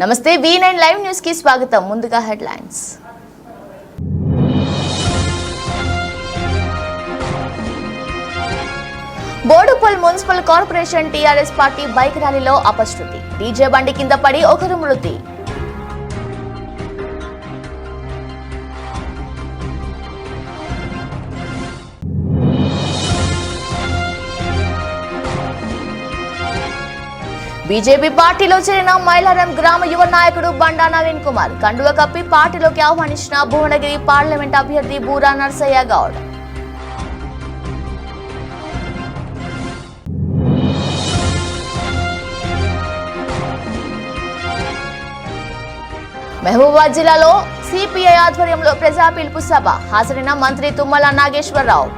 నమస్తే V9 live news కి స్వాగతం. ముందుగా headlines. Boduppal municipal corporation TRS party bike ర్యాలీలో అపశృతి. డీజే బండి కింద పడి ఒకరు మృతి. బీజేపీ పార్టీలో చేరిన మైలారం గ్రామ యువ నాయకుడు బండా నవీన్ కుమార్ కండువ కప్పి పార్టీలోకి ఆహ్వానించిన భువనగిరి పార్లమెంట్ అభ్యర్థి బూరా నర్సయ్య గౌడ్. మహబూబాబాద్ జిల్లాలో సిపిఐ ఆధ్వర్యంలో ప్రజా పిలుపు సభ. హాజరైన మంత్రి తుమ్మల నాగేశ్వరరావు.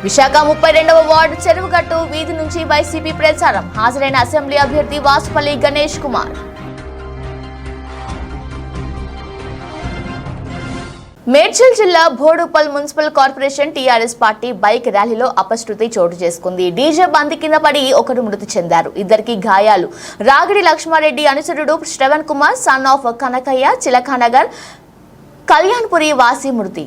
విశాఖ 32వ వార్డు చెరువుగట్టు వీధి నుంచి వైసీపీ ప్రచారం. హాజరైన అసెంబ్లీ అభ్యర్థి వాసుపల్లి గణేష్ కుమార్. మేడ్చల్ జిల్లా Boduppal municipal corporation TRS party bike ర్యాలీలో అపశృతి చోటు చేసుకుంది. డీజే బండి కింద పడి ఒకరు మృతి చెందారు. ఇద్దరికి గాయాలు. రాగిడి లక్ష్మారెడ్డి అనుచరుడు శ్రవణ్ కుమార్ సన్ ఆఫ్ కనకయ్య చిలకానగర్ కళ్యాణ్పురి వాసి మృతి.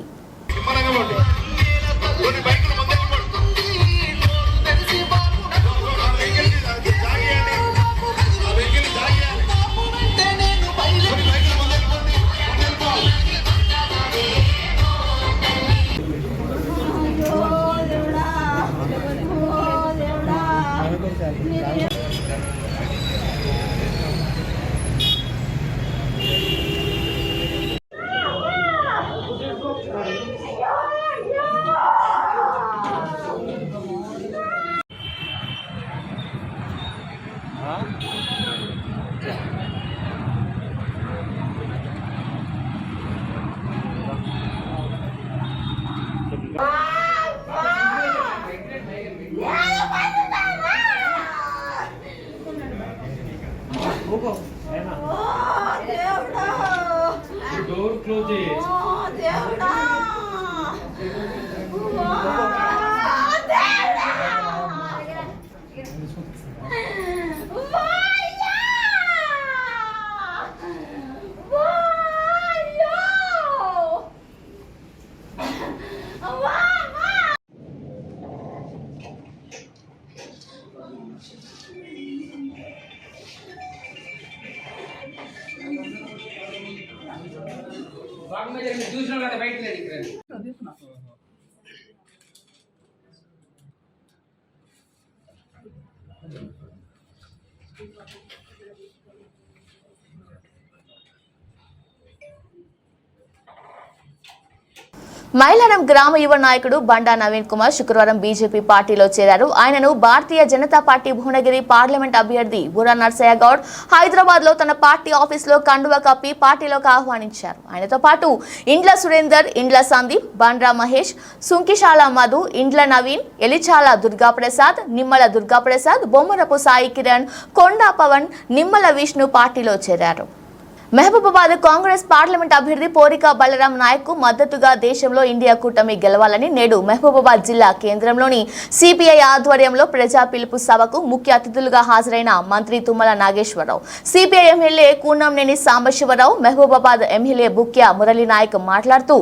మైలారం గ్రామ యువ నాయకుడు బండా నవీన్ కుమార్ శుక్రవారం బీజేపీ పార్టీలో చేరారు. ఆయనను భారతీయ జనతా పార్టీ భువనగిరి పార్లమెంట్ అభ్యర్థి బూరా నర్సయ్య గౌడ్ హైదరాబాద్ లో తన పార్టీ ఆఫీసులో కండువ కప్పి పార్టీలోకి ఆహ్వానించారు. ఆయనతో పాటు ఇండ్ల సురేందర్, ఇండ్ల సందీప్, బండ్రా మహేష్, సుంకిశాల మధు, ఇండ్ల నవీన్, ఎలిచాల దుర్గాప్రసాద్, నిమ్మల దుర్గాప్రసాద్, బొమ్మరపు సాయి కిరణ్, కొండా పవన్, నిమ్మల విష్ణు పార్టీలో చేరారు. మహబూబాబాద్ కాంగ్రెస్ పార్లమెంట్ అభ్యర్థి పోరిక బలరాం నాయక్ కు మద్దతుగా దేశంలో ఇండియా కూటమి గెలవాలని నేడు మహబూబాబాద్ జిల్లా కేంద్రంలోని సిపిఐ ఆధ్వర్యంలో ప్రజా పిలుపు సభకు ముఖ్య అతిథులుగా హాజరైన మంత్రి Tummala Nageswararao, CPI MLA Koonamneni Sambasivarao, Mahabubabad MLA Bukya Murali Naik మాట్లాడుతూ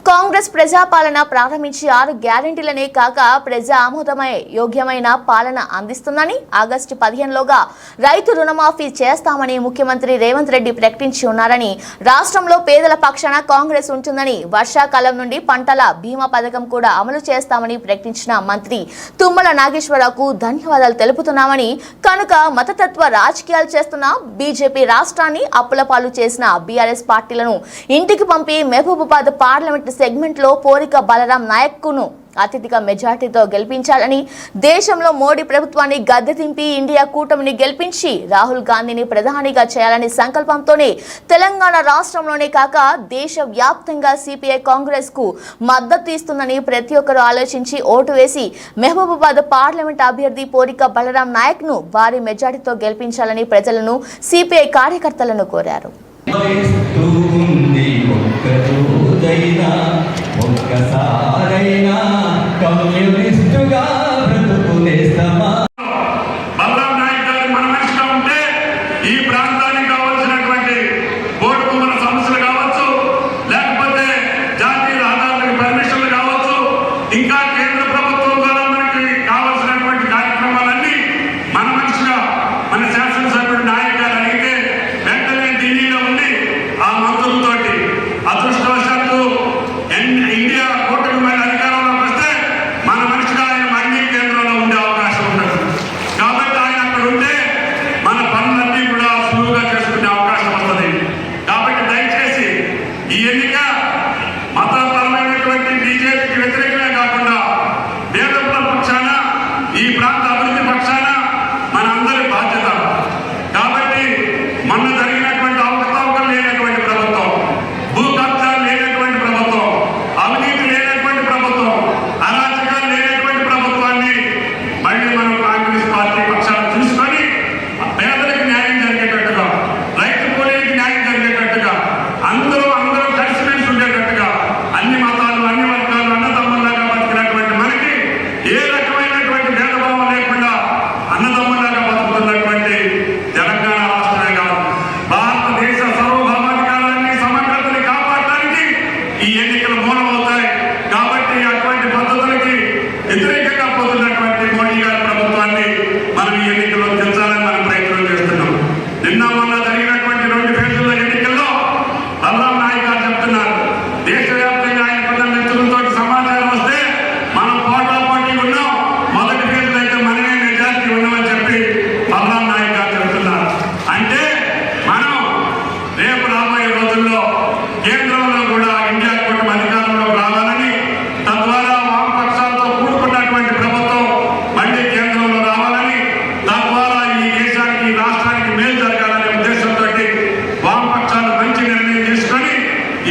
కాంగ్రెస్ ప్రజాపాలన ప్రారంభించి 6 గ్యారెంటీలనే కాక ప్రజా ఆమోదమయ యోగ్యమైన పాలన అందిస్తుందని, ఆగస్టు 15లోగా రైతు రుణమాఫీ చేస్తామని ముఖ్యమంత్రి రేవంత్ రెడ్డి ప్రకటించి ఉన్నారని, రాష్ట్రంలో పేదల పక్షాన కాంగ్రెస్ ఉంటుందని, వర్షాకాలం నుండి పంటల బీమా పథకం కూడా అమలు చేస్తామని ప్రకటించిన మంత్రి తుమ్మల నాగేశ్వరరావుకు ధన్యవాదాలు తెలుపుతున్నామని, కనుక మతతత్వ రాజకీయాలు చేస్తున్న బీజేపీ రాష్ట్రాన్ని అప్పుల పాలు చేసిన బీఆర్ఎస్ పార్టీలను ఇంటికి పంపి మహబూబాబాద్ పార్లమెంట్ సెగ్మెంట్ లో పోరిక బలరాం నాయక్ కును అత్యధిక మెజార్టీతో గెలిపించాలని, దేశంలో మోడీ ప్రభుత్వాన్ని గద్దె దింపి ఇండియా కూటమిని గెలిపించి రాహుల్ గాంధీని ప్రధానిగా చేయాలని సంకల్పంతోనే తెలంగాణ రాష్ట్రంలోనే కాక దేశవ్యాప్తంగా సిపిఐ కాంగ్రెస్ కు మద్దతు ఇస్తుందని ప్రతి ఒక్కరూ ఆలోచించి ఓటు వేసి మహబూబాబాద్ పార్లమెంట్ అభ్యర్థి పోరిక బలరాం నాయక్ ను భారీ మెజార్టీతో గెలిపించాలని ప్రజలను సిపిఐ కార్యకర్తలను కోరారు. ఈ ఎన్నిక మతపరమైనటువంటి బీజేపీకి వ్యతిరేకమే కాకుండా పేదల పక్షాన ఈ ప్రాంత అభివృద్ధి పక్షాన మన అందరి బాధ్యత. కాబట్టి మొన్న జరిగినటువంటి అవకతవకలు లేనటువంటి ప్రభుత్వం, భూ కబ్జాలు లేనటువంటి ప్రభుత్వం, అవినీతి లేనటువంటి ప్రభుత్వం, అరాచకాలు లేనటువంటి ప్రభుత్వాన్ని మళ్ళీ మనం కాంగ్రెస్ పార్టీ పక్షాన్ని చూసుకొని పేదలకు న్యాయం జరిగేటట్టుగా, రైతు కూలీలకు న్యాయం జరిగేటట్టుగా, అందరూ కలిసిమెలిసి ఉండేటట్టుగా, అన్ని మతాలు అన్ని వర్గాలు అన్నదమ్ములాగా బతికినటువంటి మనకి ఏ రకమైనటువంటి భేదభావం లేకుండా అన్నదమ్ములాగా బతుకుతున్నటువంటి తెలంగాణ రాష్ట్రమే కాదు, భారతదేశ సార్వభౌమాధికారాన్ని సమగ్రతని కాపాడటానికి ఈ ఎన్నికలు మూలమవుతాయి. కాబట్టి అటువంటి పద్ధతులకి వ్యతిరేకంగా పోతున్నటువంటి మోడీ గారి ప్రభుత్వాన్ని మనం ఈ ఎన్నికల్లో గెలిచాలని మనం ప్రయత్నం చేస్తున్నాం. నిన్న మొన్న జరిగినటువంటి 2 ఫేజుల ఎన్నికల్లో బలరాం నాయక్ గారు చెప్తున్నారు, దేశవ్యాప్తంగా ఆయన ప్రజలతో సమాచారం వస్తే మనం పోటాపోటీ ఉన్నాం, మొదటి ఫేజులో అయితే మనమే మెజారిటీ ఉన్నామని చెప్పి బలరాం నాయక్ గారు చెప్తున్నారు. అంటే మనం రేపు రాబోయే రోజుల్లో కేంద్రంలో కూడా ఇండియా కూటమి అధికారంలో రావాలని, తద్వారా వామపక్షాలతో కూడుకున్నటువంటి ప్రభుత్వం మళ్ళీ కేంద్రంలో రావాలని, తద్వారా ఈ దేశానికి ఈ రాష్ట్రానికి మేలు జరగాలనే ఉద్దేశంతో వామపక్షాలు మంచి నిర్ణయం తీసుకొని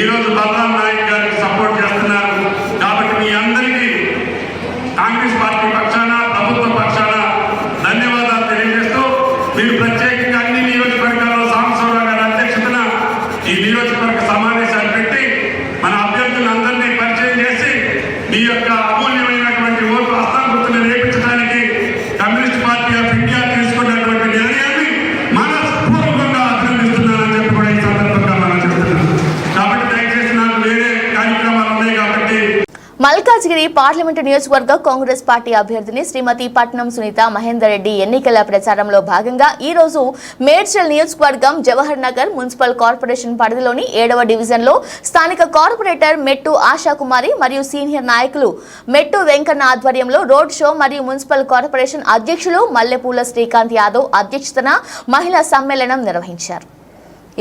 ఈరోజు బలరాం నాయక్ గారికి సపోర్ట్ చేస్తున్నారు. కాబట్టి మీ అందరికీ కాంగ్రెస్ పార్టీ పక్షాన ప్రభుత్వ పక్షాన ధన్యవాదాలు తెలియజేస్తూ, మీరు ప్రత్యేకంగా అన్ని నియోజకవర్గాల్లో సాంబశివరావు గారి అధ్యక్షతన ఈ నియోజకవర్గ సమావేశాలు పెట్టి మన అభ్యర్థులందరినీ పరిచయం చేసి మీ యొక్క అమూల్యమైనటువంటి ఓటు హస్తాంగుర్తులు రేపించడానికి కమ్యూనిస్ట్ పార్టీ ఆఫ్ ఇండియా తీసుకున్నటువంటి నిర్ణయాన్ని మనస్ఫూర్వకంగా అభినందిస్తున్నానని చెప్పి కూడా ఈ సందర్భంగా మనం చెప్తున్నాం. కాబట్టి దయచేసి నాకు వేరే కార్యక్రమాలు ఉన్నాయి కాబట్టి మల్కాజ్గిరి పార్లమెంటు నియోజకవర్గ కాంగ్రెస్ పార్టీ అభ్యర్థిని శ్రీమతి పట్నం సునీత మహేందర్ రెడ్డి ఎన్నికల ప్రచారంలో భాగంగా ఈ రోజు మేడ్చల్ నియోజకవర్గం జవహర్ నగర్ మున్సిపల్ కార్పొరేషన్ పరిధిలోని 7వ డివిజన్లో స్థానిక కార్పొరేటర్ మెట్టు ఆశాకుమారి మరియు సీనియర్ నాయకులు మెట్టు వెంకన్న ఆధ్వర్యంలో రోడ్ షో మరియు మున్సిపల్ కార్పొరేషన్ అధ్యక్షులు మల్లెపూల శ్రీకాంత్ యాదవ్ అధ్యక్షతన మహిళా సమ్మేళనం నిర్వహించారు.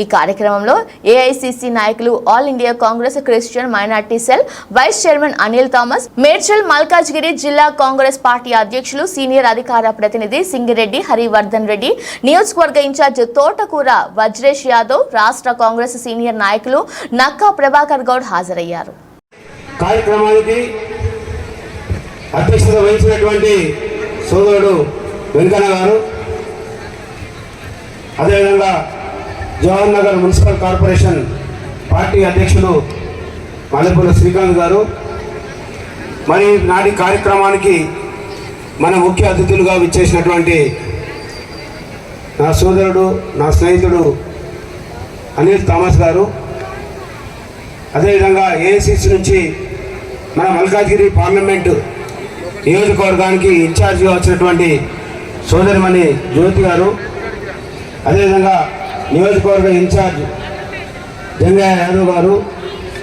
ఈ కార్యక్రమంలో ఏఐసిసి నాయకులు, all India Congress Christian minority cell vice chairman Anil Thomas, Medchal Malkajgiri జిల్లా కాంగ్రెస్ పార్టీ అధ్యక్షులు సీనియర్ అధికార ప్రతినిధి సింగిరెడ్డి హరివర్ధన్ రెడ్డి, నియోజకవర్గ ఇన్ఛార్జ్ తోటకూర వజ్రేష్ యాదవ్, రాష్ట్ర కాంగ్రెస్ సీనియర్ నాయకులు నక్కా ప్రభాకర్ గౌడ్ హాజరయ్యారు. కార్యక్రమానికి అధ్యక్షత వహించినటువంటి సోదరుడు వెంకన్న గారు, అదేవిధంగా Jawahar Nagar municipal corporation party అధ్యక్షులు మల్లెపూల శ్రీకాంత్ గారు, మరి నాటి కార్యక్రమానికి మన ముఖ్య అతిథులుగా విచ్చేసినటువంటి నా సోదరుడు, నా స్నేహితుడు అనిల్ థామస్ గారు, అదేవిధంగా ఏఐసిసి నుంచి మన మల్కాజ్గిరి పార్లమెంటు నియోజకవర్గానికి ఇన్ఛార్జిగా వచ్చినటువంటి సోదరిమణి జ్యోతి గారు, అదేవిధంగా నియోజకవర్గ ఇన్ఛార్జ్ జంగయ్య యాదవ్ గారు,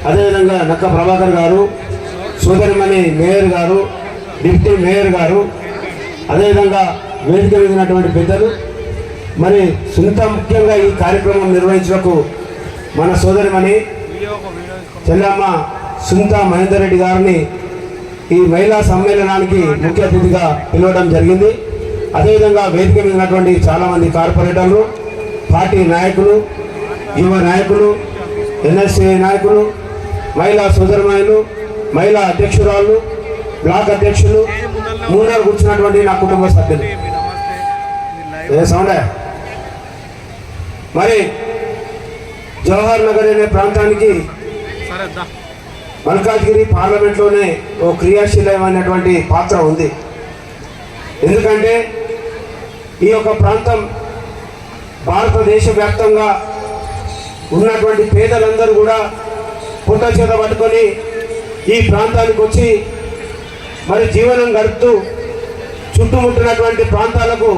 అదేవిధంగా నక్క ప్రభాకర్ గారు, సోదరిమణి మేయర్ గారు, డిప్యూటీ మేయర్ గారు, అదేవిధంగా వేదిక మీదటువంటి పెద్దలు, మరి సునీత ముఖ్యంగా ఈ కార్యక్రమం నిర్వహించడానికి మన సోదరిమణి చెల్లమ్మ సునీత మహేందర్ రెడ్డి గారిని ఈ మహిళా సమ్మేళనానికి ముఖ్య అతిథిగా పిలవడం జరిగింది. అదేవిధంగా వేదిక మీద ఉన్నటువంటి చాలామంది కార్పొరేటర్లు, పార్టీ నాయకులు, యువ నాయకులు, ఎన్ఎస్ఏ నాయకులు, మహిళా సోదరిమణులు, మహిళా అధ్యక్షురాలు, బ్లాక్ అధ్యక్షులు, మూడవ కూర్చున్నటువంటి నా కుటుంబ సభ్యులు. సౌండే మరి జవహర్ నగర్ అనే ప్రాంతానికి మల్కాజ్గిరి పార్లమెంట్లోనే ఓ క్రియాశీలమైనటువంటి పాత్ర ఉంది. ఎందుకంటే ఈ యొక్క ప్రాంతం భారతదేశ వ్యాప్తంగా ఉన్నటువంటి పేదలందరూ కూడా పుట్ట చేత పట్టుకొని ఈ ప్రాంతానికి వచ్చి మరి జీవనం గడుపుతూ చుట్టుముట్టినటువంటి ప్రాంతాలకు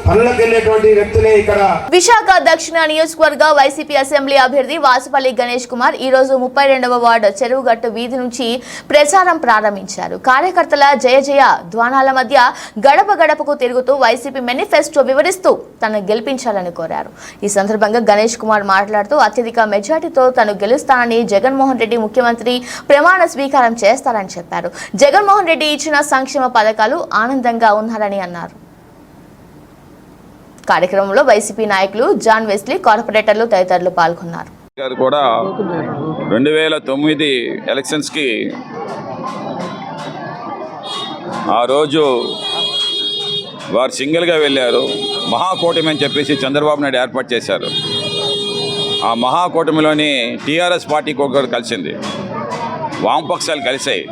పనులకు వెళ్ళేటువంటి వ్యక్తులే ఇక్కడ. విశాఖ దక్షిణ నియోజకవర్గ వైసీపీ అసెంబ్లీ అభ్యర్థి వాసుపల్లి గణేష్ కుమార్ ఈ రోజు 32వ వార్డు చెరువుగట్టు వీధి నుంచి ప్రచారం ప్రారంభించారు. కార్యకర్తల జయ జయ ధ్వానాల మధ్య గడప గడపకు తిరుగుతూ వైసీపీ మేనిఫెస్టో వివరిస్తూ తనను గెలిపించాలని కోరారు. ఈ సందర్భంగా గణేష్ కుమార్ మాట్లాడుతూ అత్యధిక మెజార్టీతో తను గెలుస్తానని, జగన్మోహన్ రెడ్డి ముఖ్యమంత్రి ప్రమాణ స్వీకారం చేస్తారని చెప్పారు. జగన్మోహన్ రెడ్డి ఇచ్చిన సంక్షేమ పథకాలు ఆనందంగా ఉన్నారని అన్నారు. కార్యక్రమంలో వైసీపీ నాయకులు జాన్ వెస్లీ, కార్పొరేటర్లు తదితరులు పాల్గొన్నారు. కూడా 2009 ఎలక్షన్స్కి ఆ రోజు వారు సింగిల్గా వెళ్ళారు. మహాకూటమి అని చెప్పేసి చంద్రబాబు నాయుడు ఏర్పాటు చేశారు. ఆ మహాకూటమిలోని టీఆర్ఎస్ పార్టీ కూడా కలిసింది, వామపక్షాలు కలిసాయి.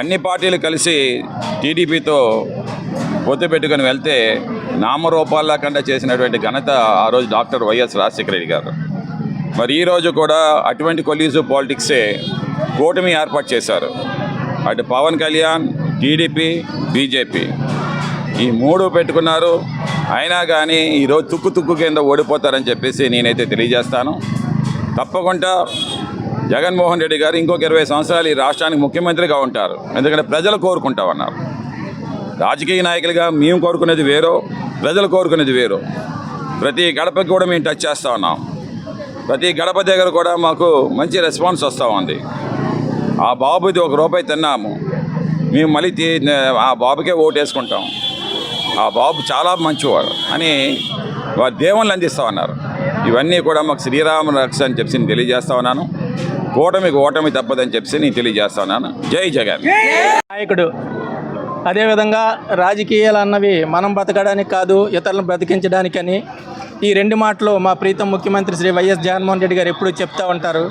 అన్ని పార్టీలు కలిసి టీడీపీతో పొత్తు పెట్టుకొని వెళ్తే నామరూపాల్లా కంటే చేసినటువంటి ఘనత ఆ రోజు డాక్టర్ వైఎస్ రాజశేఖర రెడ్డి గారు. మరి ఈరోజు కూడా అటువంటి కొలీజు పాలిటిక్సే కూటమి ఏర్పాటు చేశారు. అటు పవన్ కళ్యాణ్, టీడీపీ, బీజేపీ ఈ మూడు పెట్టుకున్నారు. అయినా కానీ ఈరోజు తుక్కు కింద ఓడిపోతారని చెప్పేసి నేనైతే తెలియజేస్తాను. తప్పకుండా జగన్మోహన్ రెడ్డి గారు ఇంకొక 20 సంవత్సరాలు ఈ రాష్ట్రానికి ముఖ్యమంత్రిగా ఉంటారు. ఎందుకంటే ప్రజలు కోరుకుంటామన్నారు. రాజకీయ నాయకులుగా మేము కోరుకునేది వేరో, ప్రజలు కోరుకునేది వేరు. ప్రతి గడపకి కూడా మేము టచ్ చేస్తూ ఉన్నాం. ప్రతి గడప దగ్గర కూడా మాకు మంచి రెస్పాన్స్ వస్తూ ఉంది. ఆ బాబుది ₹1 తిన్నాము, మేము మళ్ళీ ఆ బాబుకే ఓటు వేసుకుంటాం, ఆ బాబు చాలా మంచివాడు అని వారి దేవుళ్ళు అందిస్తూ ఉన్నారు. ఇవన్నీ కూడా మాకు శ్రీరామ రక్ష అని చెప్పి నేను తెలియజేస్తా ఉన్నాను. కూటమికి ఓటమి తప్పదని చెప్పి నేను తెలియజేస్తా ఉన్నాను. జై జగన్. నాయకుడు అదేవిధంగా రాజకీయాలు అన్నవి మనం బతకడానికి కాదు, ఇతరులను బ్రతికించడానికని ఈ 2 మాటలు మా ప్రీతం ముఖ్యమంత్రి శ్రీ వైఎస్ జగన్మోహన్ రెడ్డి గారు ఎప్పుడూ చెప్తూ ఉంటారు.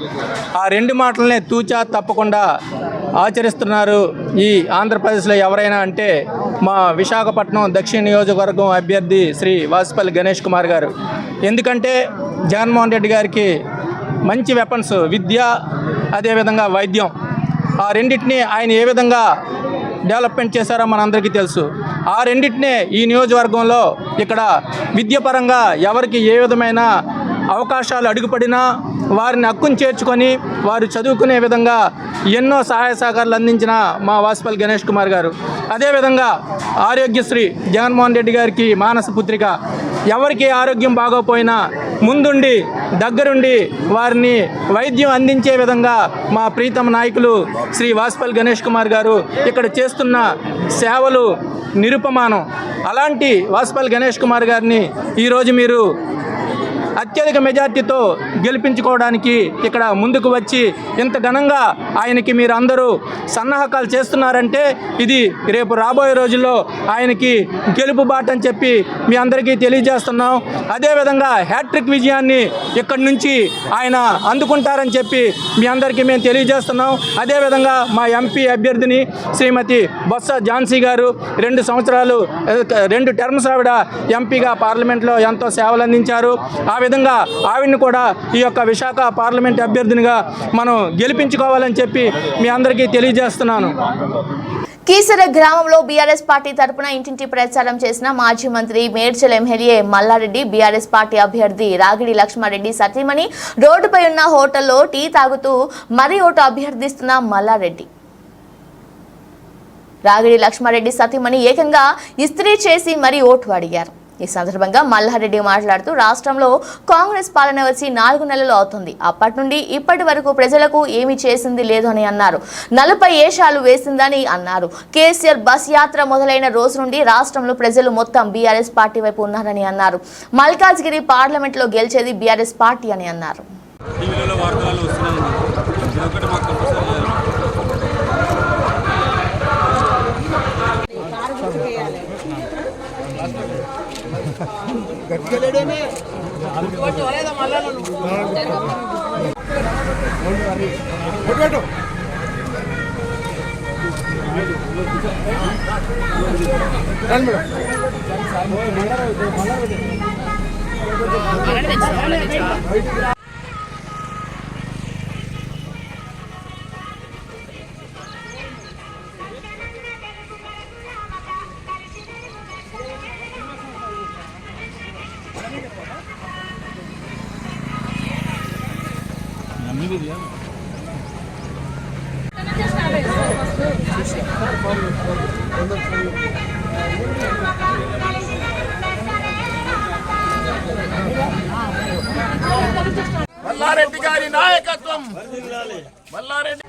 ఆ 2 మాటలనే తూచా తప్పకుండా ఆచరిస్తున్నారు ఈ ఆంధ్రప్రదేశ్లో ఎవరైనా అంటే మా విశాఖపట్నం దక్షిణ నియోజకవర్గం అభ్యర్థి శ్రీ వాసుపల్లి గణేష్ కుమార్ గారు. ఎందుకంటే జగన్మోహన్ రెడ్డి గారికి మంచి వెపన్స్, విద్య అదేవిధంగా వైద్యం, ఆ రెండింటినీ ఆయన ఏ విధంగా డెవలప్మెంట్ చేశారో మనందరికీ తెలుసు. ఆ రెండింటినే ఈ నియోజకవర్గంలో ఇక్కడ విద్యపరంగా ఎవరికి ఏ విధమైన అవకాశాలు అడుగుపడినా వారిని హక్కును చేర్చుకొని వారు చదువుకునే విధంగా ఎన్నో సహాయ సహకారాలు అందించిన మా వాసుపల్లి గణేష్ కుమార్ గారు. అదేవిధంగా ఆరోగ్యశ్రీ జగన్మోహన్ రెడ్డి గారికి మానస పుత్రిక. ఎవరికి ఆరోగ్యం బాగోపోయినా ముందుండి దగ్గరుండి వారిని వైద్యం అందించే విధంగా మా ప్రీతమ నాయకులు శ్రీ వాసుపల్లి గణేష్ కుమార్ గారు ఇక్కడ చేస్తున్న సేవలు నిరుపమానం. అలాంటి వాసుపల్లి గణేష్ కుమార్ గారిని ఈరోజు మీరు అత్యధిక మెజార్టీతో గెలిపించుకోవడానికి ఇక్కడ ముందుకు వచ్చి ఇంత ఘనంగా ఆయనకి మీరు అందరూ సన్నాహకాలు చేస్తున్నారంటే ఇది రేపు రాబోయే రోజుల్లో ఆయనకి గెలుపు బాట అని చెప్పి మీ అందరికీ తెలియజేస్తున్నాం. అదేవిధంగా హ్యాట్రిక్ విజయాన్ని ఇక్కడి నుంచి ఆయన అందుకుంటారని చెప్పి మీ అందరికీ మేము తెలియజేస్తున్నాం. అదేవిధంగా మా ఎంపీ అభ్యర్థిని శ్రీమతి బొత్స ఝాన్సీ గారు 2 సంవత్సరాలు 2 టర్మ్స్ ఆవిడ ఎంపీగా పార్లమెంట్లో ఎంతో సేవలు అందించారు. ఆ విధంగా ఆవిడని కూడా ఈ యొక్క విశాఖ పార్లమెంట్ అభ్యర్థినిగా మనం గెలిపించుకోవాలని చెప్పి మీ అందరికీ తెలియజేస్తున్నాను. కీసర గ్రామంలో బీఆర్ఎస్ పార్టీ తరపున ఇంటింటి ప్రచారం చేసిన మాజీ మంత్రి Medchal MLA Mallareddy, BRS party అభ్యర్థి రాగిడి లక్ష్మారెడ్డి సతీమణి రోడ్డుపై ఉన్న హోటల్లో టీ తాగుతూ మరీ ఓటు అభ్యర్థిస్తున్న మల్లారెడ్డి. రాగిడి లక్ష్మారెడ్డి సతీమణి ఏకంగా ఇస్త్రీ చేసి మరీ ఓటు అడిగారు. ఈ సందర్భంగా మల్లారెడ్డి మాట్లాడుతూ రాష్ట్రంలో కాంగ్రెస్ పాలన వచ్చి 4 నెలలు అవుతుంది. అప్పటి నుండి ఇప్పటి వరకు ప్రజలకు ఏమీ చేసింది లేదు అని అన్నారు. 40 ఏషాలు వేసిందని అన్నారు. కేసీఆర్ బస్ యాత్ర మొదలైన రోజు నుండి రాష్ట్రంలో ప్రజలు మొత్తం బీఆర్ఎస్ పార్టీ వైపు ఉన్నారని అన్నారు. మల్కాజ్గిరి పార్లమెంట్లో గెలిచేది బీఆర్ఎస్ పార్టీ అని అన్నారు. మల్లారెడ్డి గారి నాయకత్వం మల్లారెడ్డి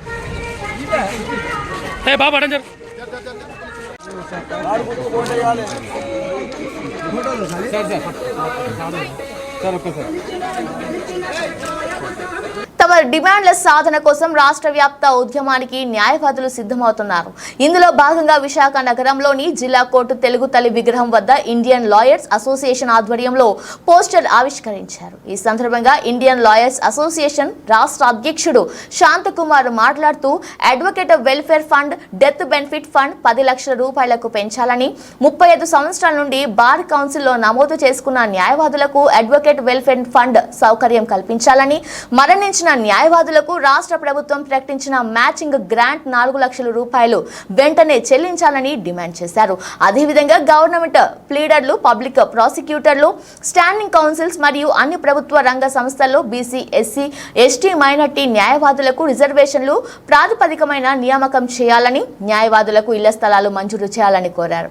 తమ డిమాండ్ల సాధన కోసం రాష్ట్ర వ్యాప్త ఉద్యమానికి న్యాయవాదులు సిద్ధమవుతున్నారు. ఇందులో భాగంగా విశాఖ నగరంలోని జిల్లా కోర్టు తెలుగు తల్లి విగ్రహం వద్ద ఇండియన్ లాయర్స్ అసోసియేషన్ ఆధ్వర్యంలో పోస్టర్ ఆవిష్కరించారు. ఈ సందర్భంగా ఇండియన్ లాయర్స్ అసోసియేషన్ రాష్ట్ర అధ్యక్షుడు శాంతకుమార్ మాట్లాడుతూ advocate welfare fund, death benefit fund 10 లక్షల రూపాయలకు పెంచాలని, 35 సంవత్సరాల నుండి బార్ కౌన్సిల్లో నమోదు చేసుకున్న న్యాయవాదులకు అడ్వకేట్ వెల్ఫేర్ ఫండ్ సౌకర్యం కల్పించాలని, మరణించిన న్యాయవాదులకు రాష్ట్ర ప్రభుత్వం ప్రకటించిన మ్యాచింగ్ గ్రాంట్ 4 లక్షల రూపాయలు వెంటనే చెల్లించాలని డిమాండ్ చేశారు. అదేవిధంగా గవర్నమెంట్ ప్లీడర్లు, పబ్లిక్ ప్రాసిక్యూటర్లు, స్టాండింగ్ కౌన్సిల్స్ మరియు అన్ని ప్రభుత్వ రంగ సంస్థల్లో బీసీ, ఎస్సీ, ఎస్టీ, మైనార్టీ న్యాయవాదులకు రిజర్వేషన్లు ప్రాతిపదికమైన నియామకం చేయాలని, న్యాయవాదులకు ఇళ్ల స్థలాలు మంజూరు చేయాలని కోరారు.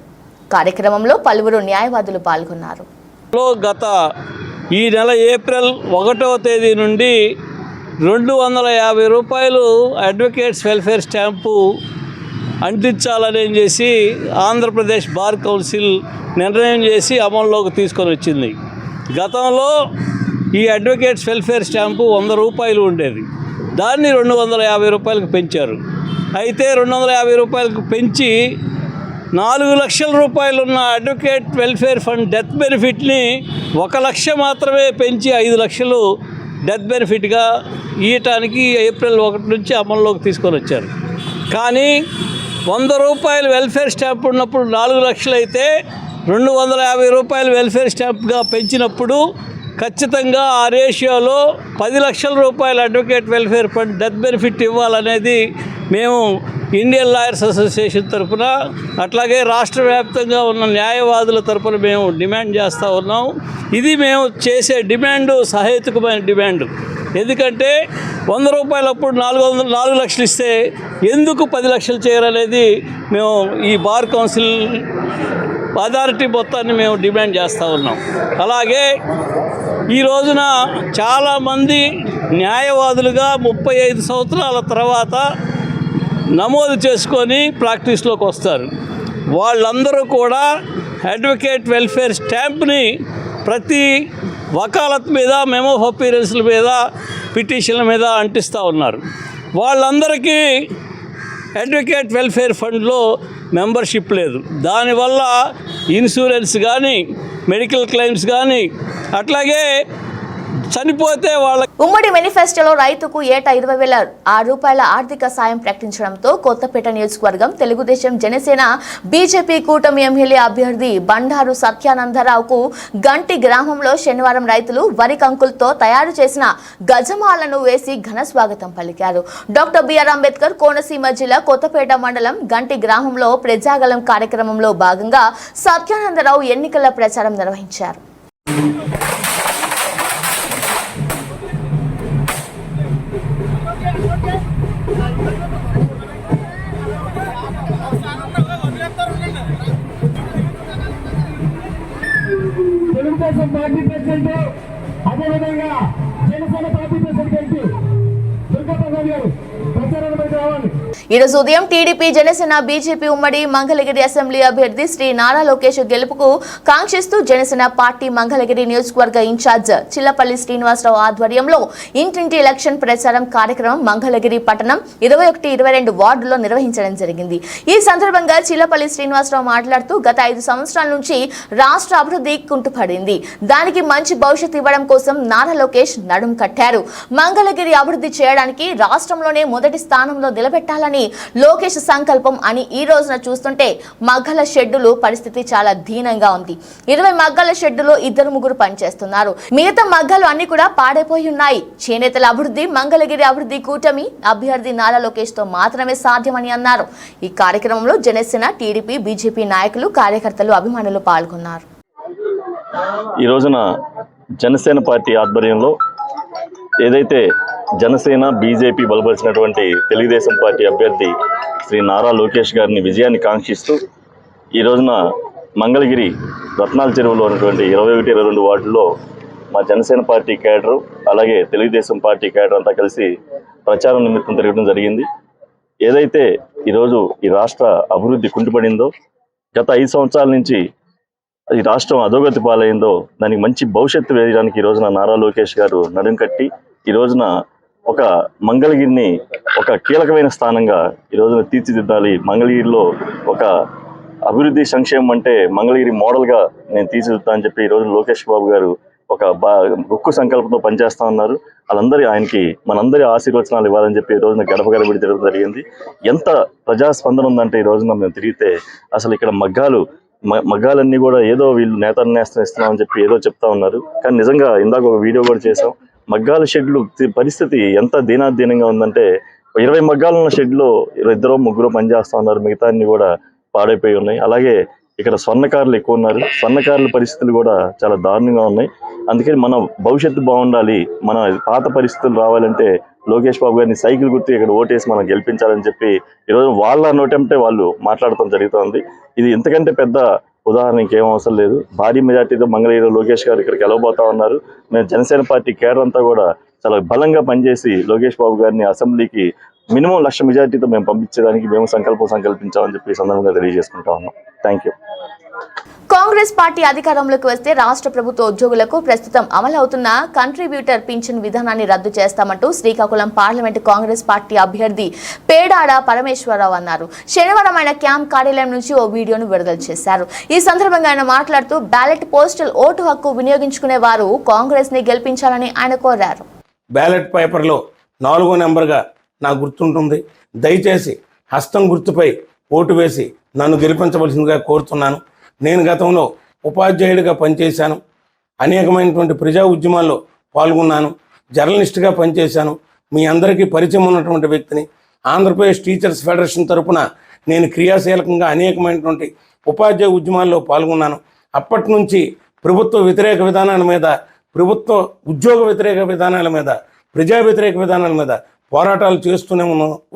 కార్యక్రమంలో పలువురు న్యాయవాదులు పాల్గొన్నారు. గత ఈ నెల ఏప్రిల్ 1వ తేదీ నుండి 250 రూపాయలు అడ్వకేట్స్ వెల్ఫేర్ స్టాంపు అంటించాలని చేసి ఆంధ్రప్రదేశ్ బార్ కౌన్సిల్ నిర్ణయం చేసి అమల్లోకి తీసుకొని వచ్చింది. గతంలో ఈ అడ్వకేట్స్ వెల్ఫేర్ స్టాంపు 100 రూపాయలు ఉండేది. దాన్ని 250 రూపాయలకు పెంచారు. అయితే 250 రూపాయలకు పెంచి 4 లక్షల రూపాయలు ఉన్న అడ్వకేట్ వెల్ఫేర్ ఫండ్ డెత్ బెనిఫిట్ని 1 లక్ష మాత్రమే పెంచి 5 లక్షలు డెత్ బెనిఫిట్గా ఇవ్వటానికి ఏప్రిల్ 1 నుంచి అమల్లోకి తీసుకొని వచ్చారు. కానీ 100 రూపాయలు వెల్ఫేర్ స్టాంప్ ఉన్నప్పుడు 4 లక్షలు అయితే 250 రూపాయలు వెల్ఫేర్ స్టాంప్గా పెంచినప్పుడు ఖచ్చితంగా ఆ రేషియోలో 10 లక్షల రూపాయల advocate welfare fund death benefit ఇవ్వాలనేది మేము ఇండియన్ లాయర్స్ అసోసియేషన్ తరఫున, అట్లాగే రాష్ట్ర వ్యాప్తంగా ఉన్న న్యాయవాదుల తరఫున మేము డిమాండ్ చేస్తూ ఉన్నాం. ఇది మేము చేసే డిమాండు సహేతుకమైన డిమాండు. ఎందుకంటే 100 రూపాయలు అప్పుడు 4 లక్షలు ఇస్తే ఎందుకు 10 లక్షలు చేయరనేది మేము ఈ బార్ కౌన్సిల్ అథారిటీ మొత్తాన్ని మేము డిమాండ్ చేస్తూ ఉన్నాం. అలాగే ఈ రోజున చాలామంది న్యాయవాదులుగా 35 సంవత్సరాల తర్వాత నమోదు చేసుకొని ప్రాక్టీస్లోకి వస్తారు. వాళ్ళందరూ కూడా అడ్వకేట్ వెల్ఫేర్ స్టాంప్ని ప్రతి వకాలత్ మీద, మెమో ఆఫ్ అపీరెన్స్ల మీద, పిటిషన్ల మీద అంటిస్తూ ఉన్నారు. వాళ్ళందరికీ అడ్వకేట్ వెల్ఫేర్ ఫండ్లో మెంబర్షిప్ లేదు. దానివల్ల ఇన్సూరెన్స్ కానీ, మెడికల్ క్లెయిమ్స్ కానీ, అట్లాగే చనిపోతే వాళ్ళ ఉమ్మడి మేనిఫెస్టోలో రైతుకు ఏటా 20,000 రూపాయల ఆర్థిక సాయం ప్రకటించడంతో కొత్తపేట నియోజకవర్గం తెలుగుదేశం, జనసేన, బీజేపీ కూటమి ఎమ్మెల్యే అభ్యర్థి బండారు సత్యానందరావుకు గంటి గ్రామంలో శనివారం రైతులు వరి కంకులతో తయారు చేసిన గజమాలను వేసి ఘన స్వాగతం పలికారు. డాక్టర్ బిఆర్ అంబేద్కర్ కోనసీమ జిల్లా కొత్తపేట మండలం గంటి గ్రామంలో ప్రజాగలం కార్యక్రమంలో భాగంగా సత్యానందరావు ఎన్నికల ప్రచారం నిర్వహించారు. తెలుగుదేశం పార్టీ ప్రెసిడెంట్, అదేవిధంగా జనసేన పార్టీ ప్రెసిడెంట్ దుర్గాప్రసాద్ గారు ప్రచారానికి రావాలి. ఈరోజు ఉదయం టీడీపీ, జనసేన, బీజేపీ ఉమ్మడి మంగళగిరి అసెంబ్లీ అభ్యర్థి శ్రీ నారా లోకేష్ గెలుపుకు కాంక్షిస్తూ జనసేన పార్టీ మంగళగిరి నియోజకవర్గ ఇన్ఛార్జ్ చిల్లపల్లి శ్రీనివాసరావు ఆధ్వర్యంలో ఇంటింటి ఎలక్షన్ ప్రచారం కార్యక్రమం మంగళగిరి పట్టణం 21, 22 వార్డుల్లో నిర్వహించడం జరిగింది. ఈ సందర్భంగా చిల్లపల్లి శ్రీనివాసరావు మాట్లాడుతూ గత 5 సంవత్సరాల నుంచి రాష్ట్ర అభివృద్ధి కుంటుపడింది. దానికి మంచి భవిష్యత్తు ఇవ్వడం కోసం నారా లోకేష్ నడుం కట్టారు. మంగళగిరి అభివృద్ధి చేయడానికి రాష్ట్రంలోనే మొదటి స్థానంలో నిలబెట్టాలని లోకేష్ సంకల్పం అని ఈ రోజున చూస్తుంటే మగ్గల షెడ్డులు పరిస్థితి చాలా దీనంగా ఉంది. 20 మగ్గల షెడ్డులో 2-3 పనిచేస్తున్నారు. మిగతా మగ్గలు అన్ని కూడా పాడైపోయి ఉన్నాయి. చేనేతల అభివృద్ధి మంగళగిరి అభివృద్ధి కూటమి అభ్యర్థి నారా లోకేష్ తో మాత్రమే సాధ్యమని అన్నారు. ఈ కార్యక్రమంలో జనసేన, టీడీపీ, బీజేపీ నాయకులు, కార్యకర్తలు, అభిమానులు పాల్గొన్నారు. ఈ రోజున జనసేన పార్టీ ఆధ్వర్యంలో ఏదైతే జనసేన బీజేపీ బలపరిచినటువంటి తెలుగుదేశం పార్టీ అభ్యర్థి శ్రీ నారా లోకేష్ గారిని విజయాన్ని కాంక్షిస్తూ ఈ రోజున మంగళగిరి రత్నాల చెరువులో ఉన్నటువంటి 21, 22 వార్డుల్లో మా జనసేన పార్టీ కేడరు అలాగే తెలుగుదేశం పార్టీ కేడర్ అంతా కలిసి ప్రచారం నిమిత్తం తిరగడం జరిగింది. ఏదైతే ఈరోజు ఈ రాష్ట్ర అభివృద్ధి కుంటుపడిందో, గత 5 సంవత్సరాల నుంచి ఈ రాష్ట్రం అధోగతి పాలైందో దానికి మంచి భవిష్యత్తు వేయడానికి ఈ రోజున నారా లోకేష్ గారు నడుం కట్టి ఈ రోజున ఒక మంగళగిరిని ఒక కీలకమైన స్థానంగా ఈ రోజున తీర్చిదిద్దాలి. మంగళగిరిలో ఒక అభివృద్ధి సంక్షేమం అంటే మంగళగిరి మోడల్గా నేను తీర్చిదిద్దా అని చెప్పి ఈ రోజు లోకేష్ బాబు గారు ఒక ఉక్కు సంకల్పంతో పనిచేస్తా ఉన్నారు. వాళ్ళందరి ఆయనకి మనందరి ఆశీర్వచనాలు ఇవ్వాలని చెప్పి ఈ రోజున గడప గడపడి తిరగడం జరిగింది. ఎంత ప్రజాస్పందన ఉందంటే ఈ రోజున మేము తిరిగితే అసలు ఇక్కడ మగ్గాలన్నీ కూడా ఏదో వీళ్ళు నేతలు ఇస్తున్నామని చెప్పి ఏదో చెప్తా ఉన్నారు. కానీ నిజంగా ఇందాక ఒక వీడియో కూడా చేసాం. మగ్గాల షెడ్లు పరిస్థితి ఎంత దీనాధీనంగా ఉందంటే 20 మగ్గాలు ఉన్న షెడ్లో 2, 3 పనిచేస్తూ ఉన్నారు. మిగతా అన్ని కూడా పాడైపోయి ఉన్నాయి. అలాగే ఇక్కడ స్వర్ణకారులు ఎక్కువ ఉన్నారు. స్వర్ణకారుల పరిస్థితులు కూడా చాలా దారుణంగా ఉన్నాయి. అందుకని మన భవిష్యత్తు బాగుండాలి, మన పాత పరిస్థితులు రావాలంటే లోకేష్ బాబు గారిని సైకిల్ గుర్తు ఇక్కడ ఓటేసి మనం గెలిపించాలని చెప్పి ఈరోజు వాళ్ళ నోటంటే వాళ్ళు మాట్లాడటం జరుగుతుంది. ఇది ఇంతకంటే పెద్ద ఉదాహరణ ఇంకేం అవసరం లేదు. భారీ మెజార్టీతో మంగళగిరిలో లోకేష్ గారు ఇక్కడికి గెలవబోతా ఉన్నారు. మేము జనసేన పార్టీ కేడర్ అంతా కూడా చాలా బలంగా పనిచేసి లోకేష్ బాబు గారిని అసెంబ్లీకి మినిమం 1,00,000 మెజార్టీతో మేము పంపించడానికి మేము సంకల్పించామని చెప్పి సందర్భంగా తెలియజేసుకుంటా ఉన్నాం. Thank you. కాంగ్రెస్ పార్టీ అధికారంలోకి వస్తే రాష్ట్ర ప్రభుత్వ ఉద్యోగులకు ప్రస్తుతం అమలవుతున్న కంట్రిబ్యూటర్ పింఛన్ విధానాన్ని రద్దు చేస్తామంటూ శ్రీకాకుళం పార్లమెంటు కాంగ్రెస్ పార్టీ అభ్యర్థి పేడాడ పరమేశ్వరరావు అన్నారు. శనివారం ఆయన క్యాంప్ కార్యాలయం నుంచి ఓ వీడియోను విడుదల చేశారు. ఈ సందర్భంగా ఆయన మాట్లాడుతూ బ్యాలెట్ పోస్టల్ ఓటు హక్కు వినియోగించుకునే వారు కాంగ్రెస్ ని గెలిపించాలని ఆయన కోరారు. బ్యాలెట్ పేపర్లో 4వ నెంబర్గా నాకు గుర్తుంటుంది. దయచేసి హస్తం గుర్తుపై ఓటు వేసి నన్ను గెలిపించవలసిందిగా కోరుతున్నాను. నేను గతంలో ఉపాధ్యాయుడిగా పనిచేశాను. అనేకమైనటువంటి ప్రజా ఉద్యమాల్లో పాల్గొన్నాను. జర్నలిస్ట్గా పనిచేశాను. మీ అందరికీ పరిచయం ఉన్నటువంటి వ్యక్తిని. ఆంధ్రప్రదేశ్ టీచర్స్ ఫెడరేషన్ తరఫున నేను క్రియాశీలకంగా అనేకమైనటువంటి ఉపాధ్యాయ ఉద్యమాల్లో పాల్గొన్నాను. అప్పటి నుంచి ప్రభుత్వ వ్యతిరేక విధానాల మీద, ప్రభుత్వ ఉద్యోగ వ్యతిరేక విధానాల మీద, ప్రజా వ్యతిరేక విధానాల మీద పోరాటాలు చేస్తూనే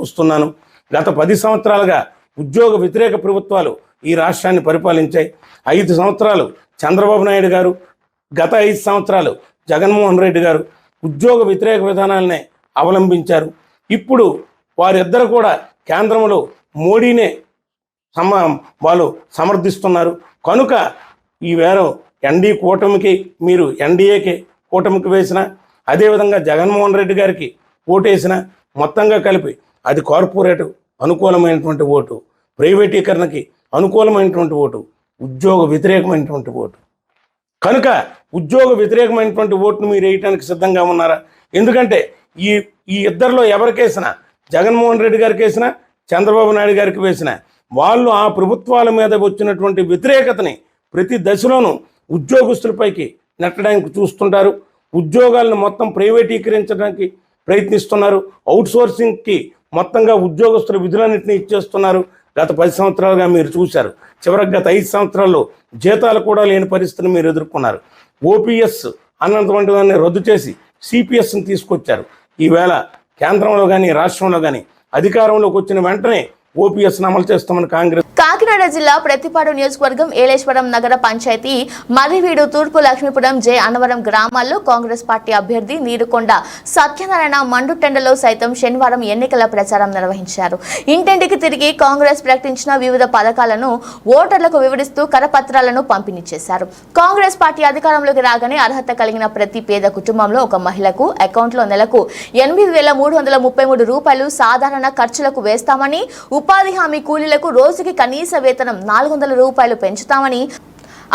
వస్తున్నాను. గత 10 సంవత్సరాలుగా ఉద్యోగ వ్యతిరేక ప్రభుత్వాలు ఈ రాష్ట్రాన్ని పరిపాలించాయి. 5 సంవత్సరాలు చంద్రబాబు నాయుడు గారు, గత 5 సంవత్సరాలు జగన్మోహన్ రెడ్డి గారు ఉద్యోగ వ్యతిరేక విధానాలనే అవలంబించారు. ఇప్పుడు వారిద్దరు కూడా కేంద్రంలో మోడీనే వాళ్ళు సమర్థిస్తున్నారు. కనుక ఈవేళ కూటమికి మీరు ఎన్డీఏకి కూటమికి వేసిన, అదేవిధంగా జగన్మోహన్ రెడ్డి గారికి ఓటేసిన, మొత్తంగా కలిపి అది కార్పొరేట్ అనుకూలమైనటువంటి ఓటు, ప్రైవేటీకరణకి అనుకూలమైనటువంటి ఓటు, ఉద్యోగ వ్యతిరేకమైనటువంటి ఓటు. కనుక ఉద్యోగ వ్యతిరేకమైనటువంటి ఓటును మీరు వేయటానికి సిద్ధంగా ఉన్నారా? ఎందుకంటే ఈ ఇద్దరిలో ఎవరికేసినా, జగన్మోహన్ రెడ్డి గారికి వేసినా, చంద్రబాబు నాయుడు గారికి వేసినా, వాళ్ళు ఆ ప్రభుత్వాల మీద వచ్చినటువంటి వ్యతిరేకతని ప్రతి దశలోనూ ఉద్యోగస్తులపైకి నెట్టడానికి చూస్తుంటారు. ఉద్యోగాలను మొత్తం ప్రైవేటీకరించడానికి ప్రయత్నిస్తున్నారు. అవుట్సోర్సింగ్కి మొత్తంగా ఉద్యోగస్తుల విధులన్నింటినీ ఇచ్చేస్తున్నారు. గత 10 సంవత్సరాలుగా మీరు చూశారు. చివరికి గత 5 సంవత్సరాల్లో జీతాలు కూడా లేని పరిస్థితిని మీరు ఎదుర్కొన్నారు. ఓపీఎస్ అన్నటువంటి దాన్ని రద్దు చేసి సిపిఎస్ని తీసుకొచ్చారు. ఈవేళ కేంద్రంలో కానీ రాష్ట్రంలో కానీ అధికారంలోకి వచ్చిన వెంటనే ఓపీఎస్ను అమలు చేస్తామని కాకినాడ జిల్లా ప్రతిపాడు నియోజకవర్గం ఏలేశ్వరం నగర పంచాయతీ మర్రివీడు, తూర్పు లక్ష్మీపురం, జే అన్నవరం గ్రామాల్లో కాంగ్రెస్ పార్టీ అభ్యర్థి నీరుకొండ సత్యనారాయణ మండుటెండలో సైతం శనివారం ఎన్నికల ప్రచారం నిర్వహించారు. ఇంటింటికి తిరిగి కాంగ్రెస్ ప్రకటించిన వివిధ పథకాలను ఓటర్లకు వివరిస్తూ కరపత్రాలను పంపిణీ చేశారు. కాంగ్రెస్ పార్టీ అధికారంలోకి రాగానే అర్హత కలిగిన ప్రతి పేద కుటుంబంలో ఒక మహిళకు అకౌంట్లో నెలకు 8,333 రూపాయలు సాధారణ ఖర్చులకు వేస్తామని, ఉపాధి హామీ కూలీలకు రోజుకి కనీస వేతనం 400 రూపాయలు పెంచుతామని,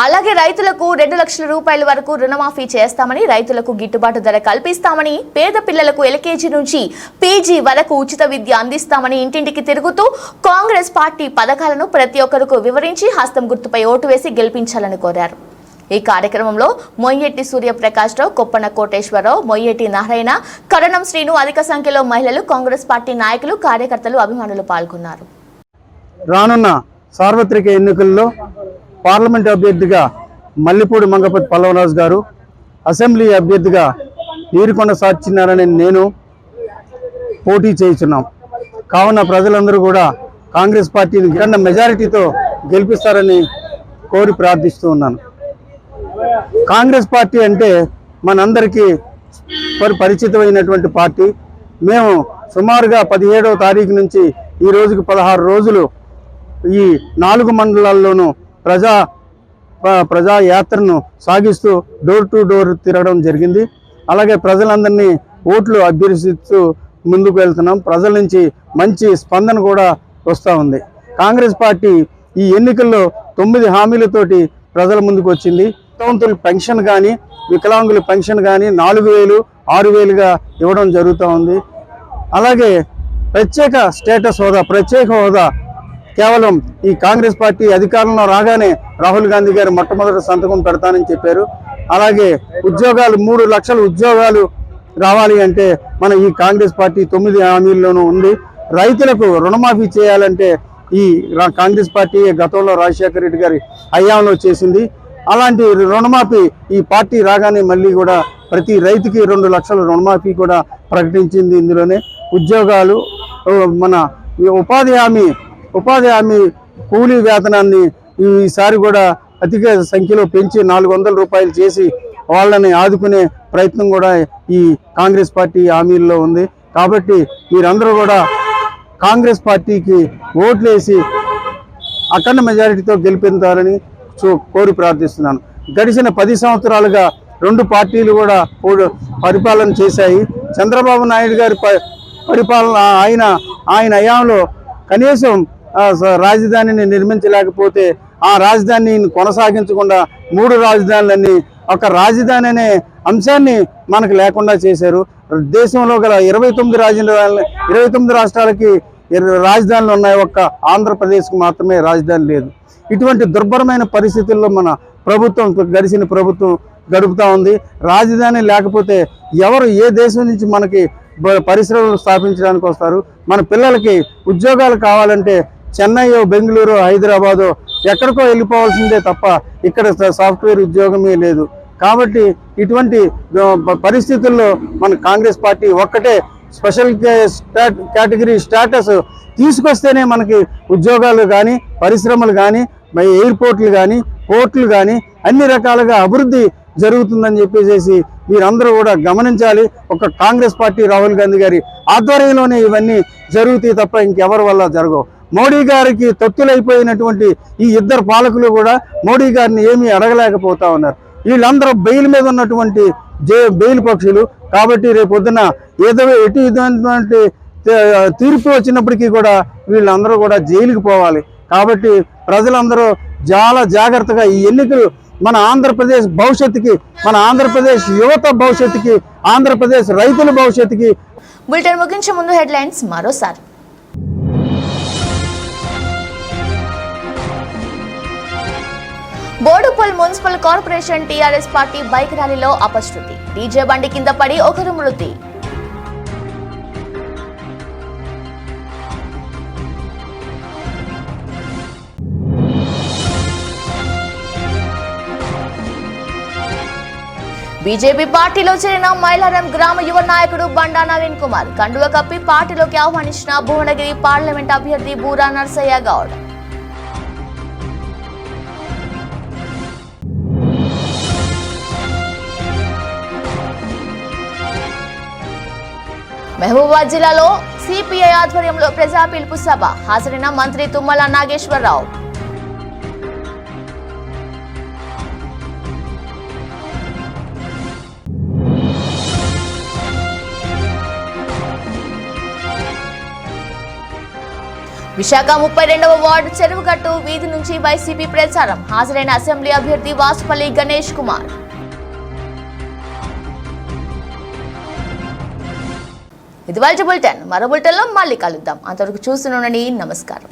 అలాగే రైతులకు 2 లక్షల రూపాయల వరకు రుణమాఫీ చేస్తామని, రైతులకు గిట్టుబాటు ధర కల్పిస్తామని, పేద పిల్లలకు ఎల్కేజీ నుంచి పీజీ వరకు ఉచిత విద్య అందిస్తామని ఇంటింటికి తిరుగుతూ కాంగ్రెస్ పార్టీ పథకాలను ప్రతి ఒక్కరికి వివరించి హస్తం గుర్తుపై ఓటు వేసి గెలిపించాలని కోరారు. ఈ కార్యక్రమంలో మొయ్యెట్టి సూర్యప్రకాశ్రావు, కొప్పన కోటేశ్వరరావు, మొయ్యెట్టి నారాయణ, కరణం శ్రీను, అధిక సంఖ్యలో మహిళలు, కాంగ్రెస్ పార్టీ నాయకులు, కార్యకర్తలు, అభిమానులు పాల్గొన్నారు. రానున్న సార్వత్రిక ఎన్నికల్లో పార్లమెంట్ అభ్యర్థిగా మల్లిపూడి మంగపతి పల్లవరాజు గారు, అసెంబ్లీ అభ్యర్థిగా నీరుకొండ సత్యనారాయణ నేను పోటీ చేస్తున్నాం. కావున ప్రజలందరూ కూడా కాంగ్రెస్ పార్టీని గంట మెజారిటీతో గెలిపిస్తారని కోరి ప్రార్థిస్తూ ఉన్నాను. కాంగ్రెస్ పార్టీ అంటే మనందరికీ పరిచితమైనటువంటి పార్టీ. మేము సుమారుగా 17వ తారీఖు నుంచి ఈ రోజుకి 16 రోజులు ఈ 4 మండలాల్లోనూ ప్రజా యాత్రను సాగిస్తూ డోర్ టు డోర్ తిరగడం జరిగింది. అలాగే ప్రజలందరినీ ఓట్లు అభ్యర్థిస్తూ ముందుకు వెళ్తున్నాం. ప్రజల నుంచి మంచి స్పందన కూడా వస్తూ ఉంది. కాంగ్రెస్ పార్టీ ఈ ఎన్నికల్లో 9 హామీలతోటి ప్రజల ముందుకు వచ్చింది. వితంతుల పెన్షన్ కానీ, వికలాంగుల పెన్షన్ కానీ 4,000, 6,000గా ఇవ్వడం జరుగుతూ ఉంది. అలాగే ప్రత్యేక హోదా కేవలం ఈ కాంగ్రెస్ పార్టీ అధికారంలో రాగానే రాహుల్ గాంధీ గారు మొట్టమొదటి సంతకం పెడతానని చెప్పారు. అలాగే ఉద్యోగాలు 3 లక్షల ఉద్యోగాలు రావాలి అంటే మన ఈ కాంగ్రెస్ పార్టీ 9 హామీల్లోనూ ఉంది. రైతులకు రుణమాఫీ చేయాలంటే ఈ కాంగ్రెస్ పార్టీ గతంలో రాజశేఖర రెడ్డి గారి హయాంలో చేసింది. అలాంటి రుణమాఫీ ఈ పార్టీ రాగానే మళ్ళీ కూడా ప్రతి రైతుకి 2 లక్షల రుణమాఫీ కూడా ప్రకటించింది. ఇందులోనే ఉద్యోగాలు, మన ఉపాధి హామీ కూలీ వేతనాన్ని ఈసారి కూడా అధిక సంఖ్యలో పెంచి 400 రూపాయలు చేసి వాళ్ళని ఆదుకునే ప్రయత్నం కూడా ఈ కాంగ్రెస్ పార్టీ హామీల్లో ఉంది. కాబట్టి మీరందరూ కూడా కాంగ్రెస్ పార్టీకి ఓట్లేసి అఖండ మెజారిటీతో గెలిపించాలని కోరి ప్రార్థిస్తున్నాను. గడిచిన 10 సంవత్సరాలుగా 2 పార్టీలు కూడా పరిపాలన చేశాయి. చంద్రబాబు నాయుడు గారి పరిపాలన ఆయన హయాంలో కనీసం రాజధానిని నిర్మించలేకపోతే ఆ రాజధానిని కొనసాగించకుండా 3 రాజధానులన్నీ ఒక రాజధాని అనే అంశాన్ని మనకు లేకుండా చేశారు. దేశంలో గల 29 రాష్ట్రాలకి రాజధానులు ఉన్నాయి. ఒక్క ఆంధ్రప్రదేశ్కి మాత్రమే రాజధాని లేదు. ఇటువంటి దుర్భరమైన పరిస్థితుల్లో మన గడిచిన ప్రభుత్వం గడుపుతూ ఉంది. రాజధాని లేకపోతే ఎవరు ఏ దేశం నుంచి మనకి పరిశ్రమలు స్థాపించడానికి వస్తారు? మన పిల్లలకి ఉద్యోగాలు కావాలంటే చెన్నైయో, బెంగళూరు, హైదరాబాదో ఎక్కడికో వెళ్ళిపోవాల్సిందే తప్ప ఇక్కడ సాఫ్ట్వేర్ ఉద్యోగమే లేదు. కాబట్టి ఇటువంటి పరిస్థితుల్లో మన కాంగ్రెస్ పార్టీ ఒక్కటే స్పెషల్ కేటగిరీ స్టేటస్ తీసుకొస్తేనే మనకి ఉద్యోగాలు కానీ, పరిశ్రమలు కానీ, ఎయిర్పోర్ట్లు కానీ, పోర్ట్లు కానీ అన్ని రకాలుగా అభివృద్ధి జరుగుతుందని చెప్పేసి మీరందరూ కూడా గమనించాలి. ఒక కాంగ్రెస్ పార్టీ రాహుల్ గాంధీ గారి ఆధ్వర్యంలోనే ఇవన్నీ జరుగుతాయి తప్ప ఇంకెవరి వల్ల జరగవు. మోడీ గారికి తొత్తులైపోయినటువంటి ఈ 2 పాలకులు కూడా మోడీ గారిని ఏమీ అడగలేకపోతా ఉన్నారు. వీళ్ళందరూ బెయిల్ మీద ఉన్నటువంటి బెయిల్ పక్షులు. కాబట్టి రేపొద్దున ఎటు విధమైనటువంటి తీర్పు వచ్చినప్పటికీ కూడా వీళ్ళందరూ కూడా జైలుకి పోవాలి. కాబట్టి ప్రజలందరూ చాలా జాగ్రత్తగా ఈ ఎన్నికలు మన ఆంధ్రప్రదేశ్ భవిష్యత్తుకి, మన ఆంధ్రప్రదేశ్ యువత భవిష్యత్తుకి, ఆంధ్రప్రదేశ్ రైతుల భవిష్యత్తుకి. బులెటిన్ ముగించే ముందు హెడ్లైన్స్ మరోసారి. Boduppal municipal corporation TRS party bike ర్యాలీలో అపశృతి. డీజే బండి కింద పడి ఒకరు మృతి. బీజేపీ పార్టీలో చేరిన మైలారం గ్రామ యువ నాయకుడు బండా నవీన్ కుమార్ కండువ కప్పి పార్టీలోకి ఆహ్వానించిన భువనగిరి పార్లమెంట్ అభ్యర్థి బూరా నర్సయ్య గౌడ్. మహబూబాబాద్ జిల్లాలో సిపిఐ ఆధ్వర్యంలో ప్రజా పిలుపు సభ. హాజరైన మంత్రి తుమ్మల నాగేశ్వరరావు. విశాఖ 32వ వార్డు చెరువుగట్టు వీధి నుంచి వైసీపీ ప్రచారం. హాజరైన అసెంబ్లీ అభ్యర్థి వాసుపల్లి గణేష్ కుమార్. ఇది వాళ్ళ బులెటిన్. మరో బులెటిన్లో మళ్ళీ కలుద్దాం. అంతవరకు చూస్తూనే ఉండండి. నమస్కారం.